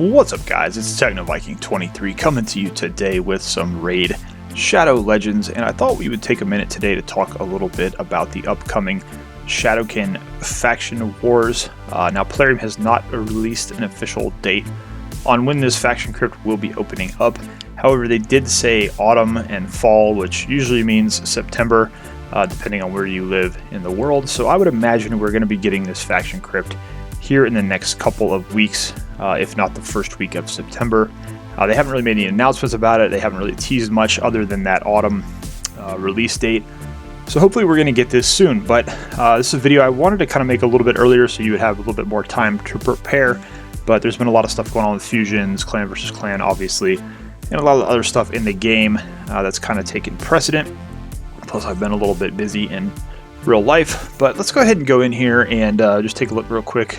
What's up, guys? It's TechnoViking23 coming to you today with some Raid Shadow Legends, and I thought we would take a minute today to talk a little bit about the upcoming Shadowkin Faction Wars. Now, Plarium has not released an official date on when this faction crypt will be opening up. However, they did say autumn and fall, which usually means September, depending on where you live in the world. So I would imagine we're going to be getting this faction crypt here in the next couple of weeks, if not the first week of September. They haven't really made any announcements about it. They haven't really teased much other than that autumn release date. So hopefully we're going to get this soon. But this is a video I wanted to kind of make a little bit earlier so you would have a little bit more time to prepare. But there's been a lot of stuff going on with fusions, clan versus clan, obviously, and a lot of other stuff in the game that's kind of taken precedent. Plus, I've been a little bit busy in real life. But let's go ahead and go in here and just take a look real quick.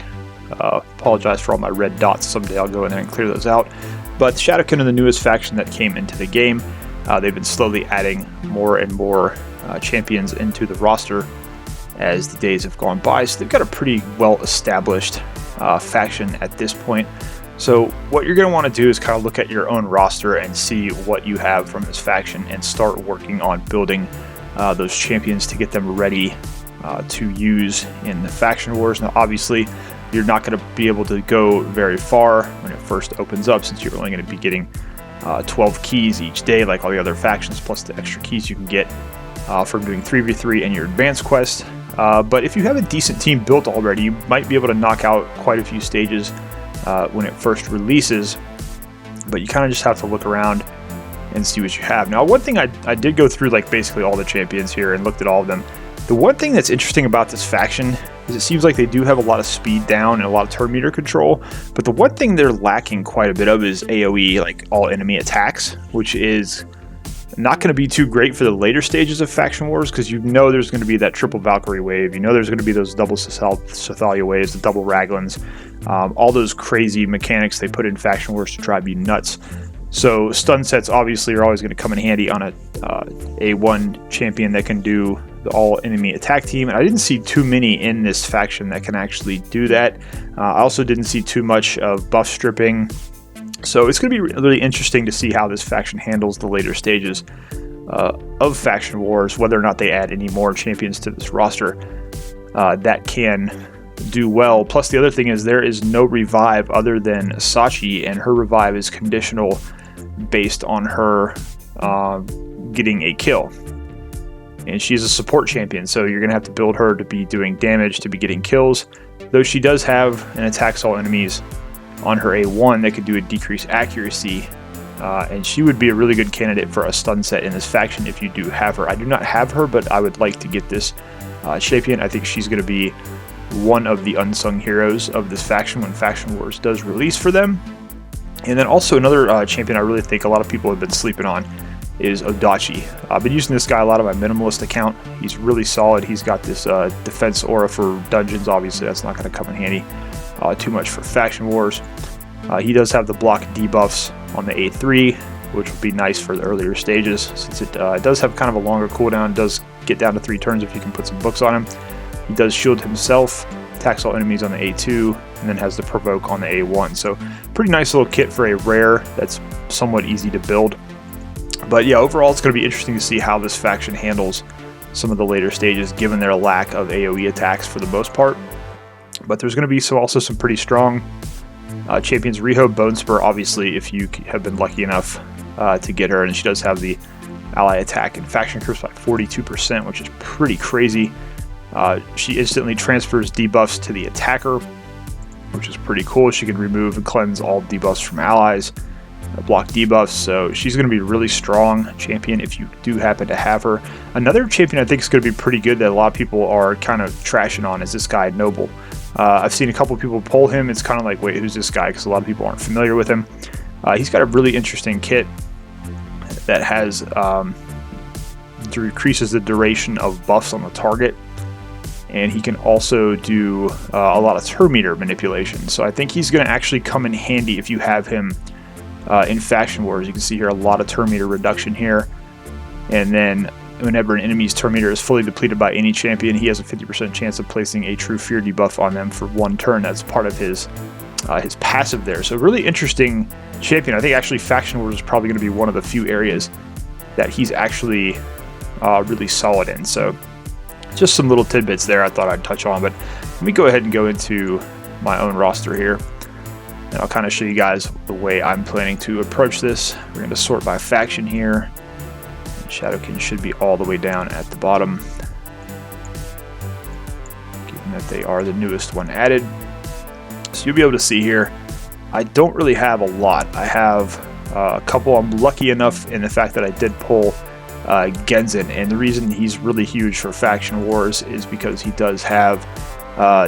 Apologize for all my red dots. Someday I'll go in there and clear those out. But Shadowkin are the newest faction that came into the game. They've been slowly adding more and more champions into the roster as the days have gone by. So they've got a pretty well-established faction at this point. So what you're going to want to do is kind of look at your own roster and see what you have from this faction and start working on building those champions to get them ready to use in the faction wars. Now, obviously, you're not going to be able to go very far when it first opens up, since you're only going to be getting 12 keys each day, like all the other factions, plus the extra keys you can get from doing 3v3 and your advanced quest. But if you have a decent team built already, you might be able to knock out quite a few stages when it first releases. But you kind of just have to look around and see what you have. Now, one thing I did go through like basically all the champions here and looked at all of them. The one thing that's interesting about this faction is it seems like they do have a lot of speed down and a lot of turn meter control, but the one thing they're lacking quite a bit of is AoE, like all enemy attacks, which is not going to be too great for the later stages of Faction Wars, because you know there's going to be that triple Valkyrie wave, you know there's going to be those double Cathalia waves, the double Raglins, all those crazy mechanics they put in Faction Wars to drive you nuts. So stun sets obviously are always going to come in handy on a A1 champion that can do the all enemy attack team, and I didn't see too many in this faction that can actually do that. I also didn't see too much of buff stripping, so it's going to be really interesting to see how this faction handles the later stages of Faction Wars, whether or not they add any more champions to this roster that can do well. Plus, the other thing is there is no revive other than Sachi, and her revive is conditional based on her getting a kill. And she's a support champion, so you're going to have to build her to be doing damage, to be getting kills. Though she does have an attacks all enemies on her A1 that could do a decreased accuracy, and she would be a really good candidate for a stun set in this faction if you do have her. I do not have her, but I would like to get this champion. I think she's going to be one of the unsung heroes of this faction when Faction Wars does release for them. And then also another champion I really think a lot of people have been sleeping on is Odachi. I've been using this guy a lot on my minimalist account. He's really solid. He's got this defense aura for dungeons. Obviously, that's not going to come in handy too much for Faction Wars. He does have the block debuffs on the A3, which will be nice for the earlier stages, since it does have kind of a longer cooldown. It does get down to 3 turns if you can put some books on him. He does shield himself, attacks all enemies on the A2, and then has the provoke on the A1. So pretty nice little kit for a rare that's somewhat easy to build. But yeah, overall it's going to be interesting to see how this faction handles some of the later stages, given their lack of AoE attacks for the most part. But there's going to be also some pretty strong champions. Riho Bone Spur, obviously, if you have been lucky enough to get her, and she does have the ally attack and faction crypts by 42%, which is pretty crazy. She instantly transfers debuffs to the attacker, which is pretty cool. She can remove and cleanse all debuffs from allies, block debuffs, so she's going to be a really strong champion if you do happen to have her. Another champion I think is going to be pretty good that a lot of people are kind of trashing on is this guy, Noble. I've seen a couple of people pull him. It's kind of like, wait, who's this guy? Because a lot of people aren't familiar with him. He's got a really interesting kit that has decreases the duration of buffs on the target, and he can also do a lot of turn meter manipulation. So I think he's going to actually come in handy if you have him in Faction Wars. You can see here a lot of turn meter reduction here, and then whenever an enemy's turn meter is fully depleted by any champion, he has a 50% chance of placing a true fear debuff on them for 1 turn. That's part of his his passive there. So really interesting champion. I think actually Faction Wars is probably going to be one of the few areas that he's actually really solid in. So just some little tidbits there I thought I'd touch on. But let me go ahead and go into my own roster here, and I'll kind of show you guys the way I'm planning to approach this. We're going to sort by faction here. Shadowkin should be all the way down at the bottom, given that they are the newest one added. So you'll be able to see here, I don't really have a lot. I have a couple. I'm lucky enough in the fact that I did pull Genzen, and the reason he's really huge for Faction Wars is because he does have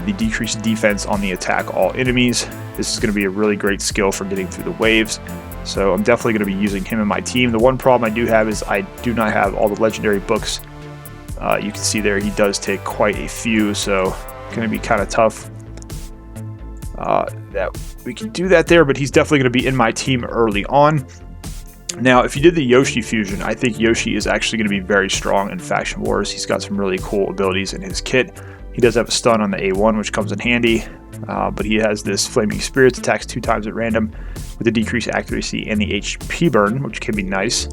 the decreased defense on the attack all enemies. This is going to be a really great skill for getting through the waves, so I'm definitely going to be using him in my team. The one problem I do have is I do not have all the legendary books. You can see there he does take quite a few, so it's going to be kind of tough that we can do that there, but he's definitely going to be in my team early on. Now, if you did the Yoshi fusion, I think Yoshi is actually going to be very strong in Faction Wars. He's got some really cool abilities in his kit. He does have a stun on the A1, which comes in handy, but he has this Flaming Spirits, attacks 2 times at random with a decreased accuracy and the HP burn, which can be nice.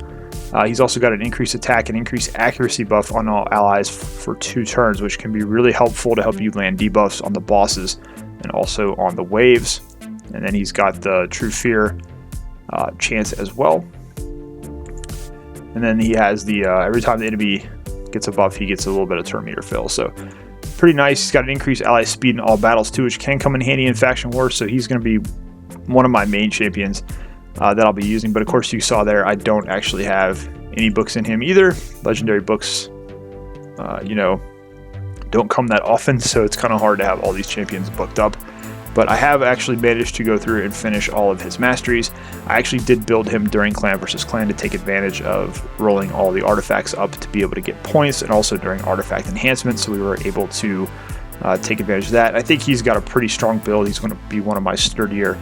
He's also got an increased attack and increased accuracy buff on all allies for 2 turns, which can be really helpful to help you land debuffs on the bosses and also on the waves. And then he's got the True Fear chance as well. And then he has the every time the enemy gets a buff, he gets a little bit of turn meter fill. So pretty nice. He's got an increased ally speed in all battles too, which can come in handy in Faction Wars. So he's going to be one of my main champions that I'll be using. But of course, you saw there, I don't actually have any books in him either. Legendary books, you know, don't come that often, so it's kind of hard to have all these champions booked up. But I have actually managed to go through and finish all of his masteries. I actually did build him during Clan vs. Clan to take advantage of rolling all the artifacts up to be able to get points, and also during artifact enhancements, so we were able to take advantage of that. I think he's got a pretty strong build. He's going to be one of my sturdier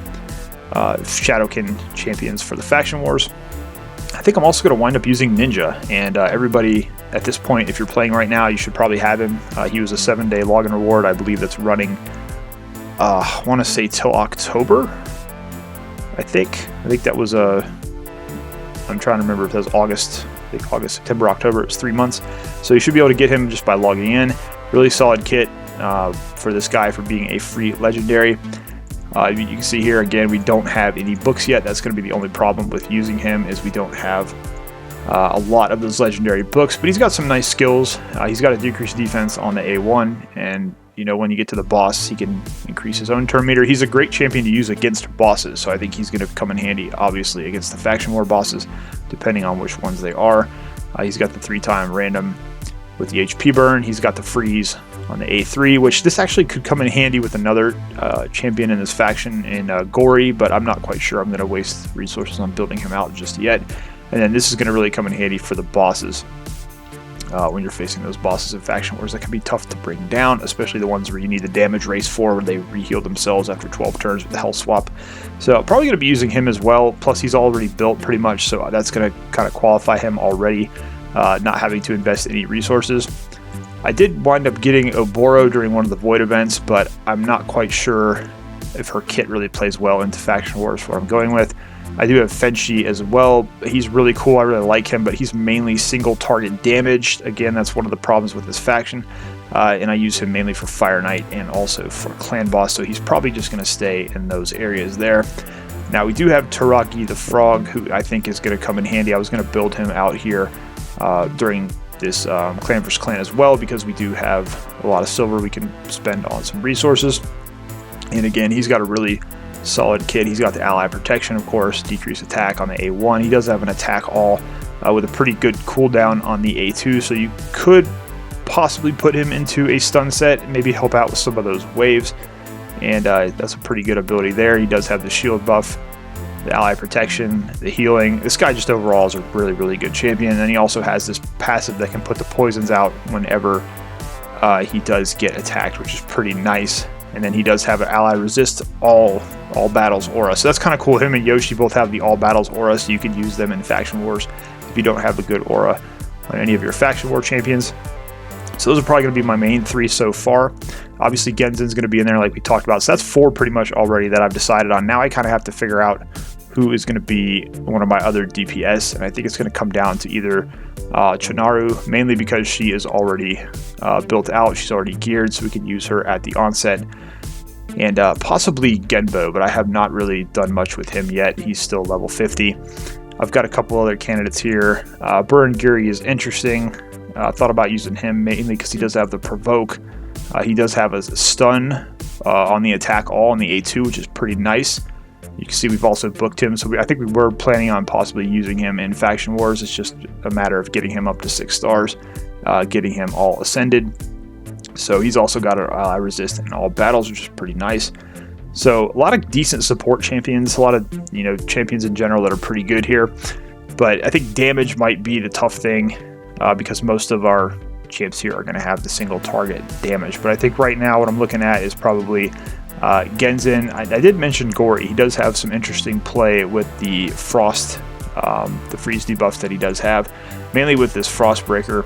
Shadowkin champions for the Faction Wars. I think I'm also going to wind up using Ninja, and everybody at this point, if you're playing right now, you should probably have him. He was a 7-day login reward. I believe that's running, I want to say till October. I think that was I'm trying to remember if that was August. I think August, September, October. It was 3 months. So you should be able to get him just by logging in. Really solid kit for this guy for being a free legendary. You can see here again, we don't have any books yet. That's going to be the only problem with using him, is we don't have a lot of those legendary books. But he's got some nice skills. He's got a decreased defense on the A1, and you know, when you get to the boss, he can increase his own turn meter. He's a great champion to use against bosses, so I think he's going to come in handy, obviously, against the Faction War bosses, depending on which ones they are. He's got the 3-time random with the HP burn. He's got the freeze on the A3, which this actually could come in handy with another champion in this faction in Gory, but I'm not quite sure I'm going to waste resources on building him out just yet. And then this is going to really come in handy for the bosses. When you're facing those bosses in Faction Wars, that can be tough to bring down, especially the ones where you need the damage race for, where they re-heal themselves after 12 turns with the health swap. So probably going to be using him as well, plus he's already built pretty much, so that's going to kind of qualify him already, not having to invest any resources. I did wind up getting Oboro during one of the Void events, but I'm not quite sure if her kit really plays well into Faction Wars, what I'm going with. I do have Fenshi as well. He's really cool. I really like him, but he's mainly single target damage. Again, that's one of the problems with this faction. And I use him mainly for Fire Knight and also for Clan Boss, so he's probably just going to stay in those areas there. Now, we do have Taraki the Frog, who I think is going to come in handy. I was going to build him out here during this Clan vs. Clan as well, because we do have a lot of silver we can spend on some resources. And again, he's got a really solid kit. He's got the ally protection, of course, decreased attack on the A1. He does have an attack all with a pretty good cooldown on the A2, so you could possibly put him into a stun set, maybe help out with some of those waves, and that's a pretty good ability there. He does have the shield buff, the ally protection, the healing. This guy just overall is a really, really good champion, and then he also has this passive that can put the poisons out whenever he does get attacked, which is pretty nice. And then he does have an ally resist all battles aura, so that's kind of cool. Him and Yoshi both have the all battles aura, so you can use them in Faction Wars if you don't have a good aura on any of your Faction War champions. So those are probably going to be my main 3 so far. Obviously, Genzin's going to be in there like we talked about. So that's 4 pretty much already that I've decided on. Now I kind of have to figure out who is going to be one of my other DPS. And I think it's going to come down to either Chonaru, mainly because she is already built out. She's already geared, so we can use her at the onset. And possibly Genbo, but I have not really done much with him yet. He's still level 50. I've got a couple other candidates here. Burn Guri is interesting. Thought about using him mainly because he does have the provoke. He does have a stun on the attack all on the A2, which is pretty nice. You can see we've also booked him, so I think we were planning on possibly using him in Faction Wars. It's just a matter of getting him up to 6 stars, getting him all ascended. So he's also got an ally resist in all battles, which is pretty nice. So a lot of decent support champions, a lot of champions in general that are pretty good here. But I think damage might be the tough thing. Because most of our champs here are going to have the single target damage. But I think right now what I'm looking at is probably Genzin. I did mention Gori. He does have some interesting play with the frost, the freeze debuffs that he does have. Mainly with this frost breaker.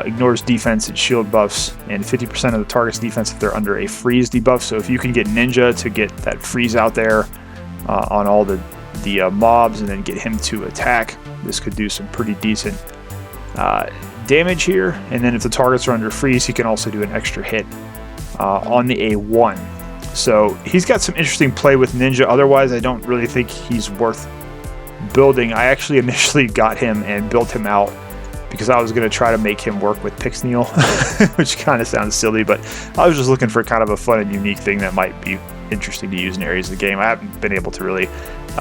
Ignores defense and shield buffs, and 50% of the target's defense if they're under a freeze debuff. So if you can get Ninja to get that freeze out there on all the mobs and then get him to attack, this could do some pretty decent damage here. And then if the targets are under freeze, he can also do an extra hit on the A1. So he's got some interesting play with Ninja. Otherwise, I don't really think he's worth building. I actually initially got him and built him out because I was going to try to make him work with Pixneal, which kind of sounds silly, but I was just looking for kind of a fun and unique thing that might be interesting to use in areas of the game. I haven't been able to really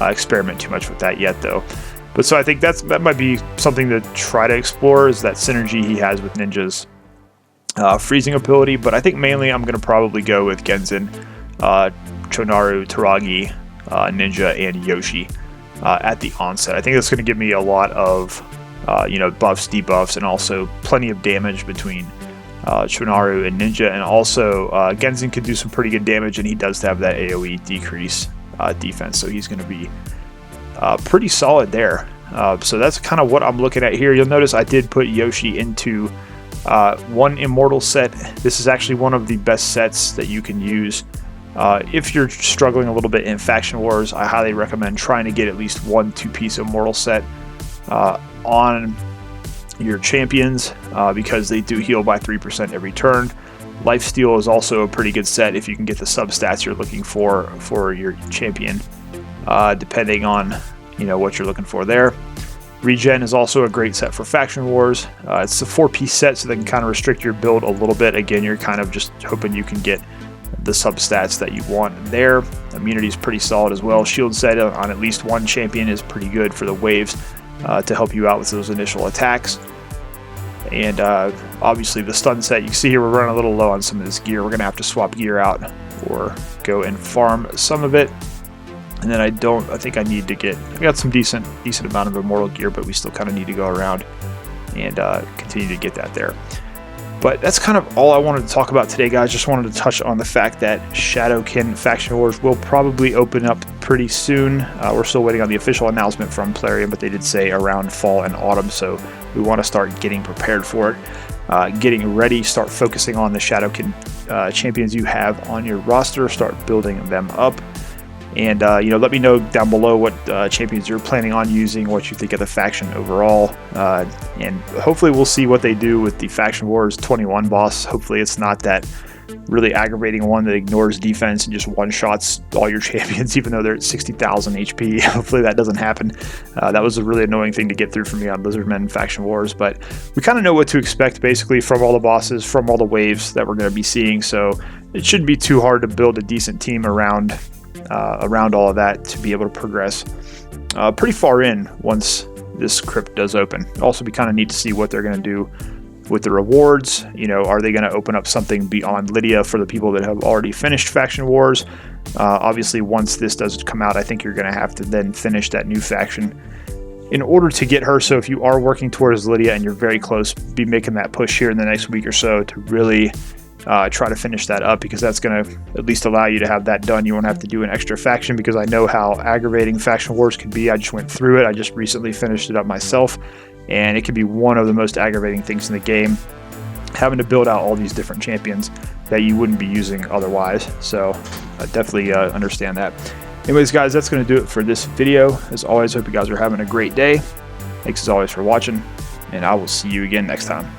experiment too much with that yet, though. But so I think that might be something to try to explore, is that synergy he has with Ninja's freezing ability. But I think mainly I'm going to probably go with Genzin, Chonaru, Taragi, Ninja, and Yoshi at the onset. I think that's going to give me a lot of buffs, debuffs, and also plenty of damage between Chonaru and Ninja. And also Genzin could do some pretty good damage, and he does have that AoE decrease defense, so he's going to be pretty solid there. So that's kind of what I'm looking at here. You'll notice I did put Yoshi into one immortal set. This is actually one of the best sets that you can use if you're struggling a little bit in Faction Wars. I highly recommend trying to get at least 1 2-piece immortal set on your champions because they do heal by 3% every turn. Lifesteal is also a pretty good set if you can get the substats you're looking for your champion, depending on what you're looking for there. Regen is also a great set for Faction Wars. It's a 4-piece set, so they can kind of restrict your build a little bit. Again, you're kind of just hoping you can get the substats that you want there. Immunity is pretty solid as well. Shield set on at least 1 champion is pretty good for the waves to help you out with those initial attacks. And obviously the stun set, you can see here we're running a little low on some of this gear. We're going to have to swap gear out or go and farm some of it. And then I think I need to I got some decent amount of immortal gear, but we still kind of need to go around and continue to get that there. But that's kind of all I wanted to talk about today, guys. Just wanted to touch on the fact that Shadowkin Faction Wars will probably open up pretty soon. We're still waiting on the official announcement from Plarium, but they did say around fall and autumn, so we want to start getting prepared for it, getting ready, start focusing on the Shadowkin champions you have on your roster, start building them up. And let me know down below what champions you're planning on using, what you think of the faction overall, and hopefully we'll see what they do with the Faction Wars 21 boss. Hopefully it's not that really aggravating one that ignores defense and just one-shots all your champions even though they're at 60,000 HP. Hopefully that doesn't happen. That was a really annoying thing to get through for me on Lizardmen Faction Wars, but we kind of know what to expect basically from all the bosses, from all the waves that we're going to be seeing, so it shouldn't be too hard to build a decent team around all of that to be able to progress pretty far in once this crypt does open. It'll also be kind of neat to see what they're going to do with the rewards. Are they going to open up something beyond Lydia for the people that have already finished Faction Wars? Obviously, once this does come out, I think you're going to have to then finish that new faction in order to get her. So if you are working towards Lydia and you're very close, be making that push here in the next week or so to really try to finish that up, because that's going to at least allow you to have that done. You won't have to do an extra faction, because I know how aggravating Faction Wars can be. I just went through it. I just recently finished it up myself, and it can be one of the most aggravating things in the game, having to build out all these different champions that you wouldn't be using otherwise. So I definitely understand that. Anyways, guys, that's going to do it for this video. As always, hope you guys are having a great day. Thanks as always for watching, and I will see you again next time.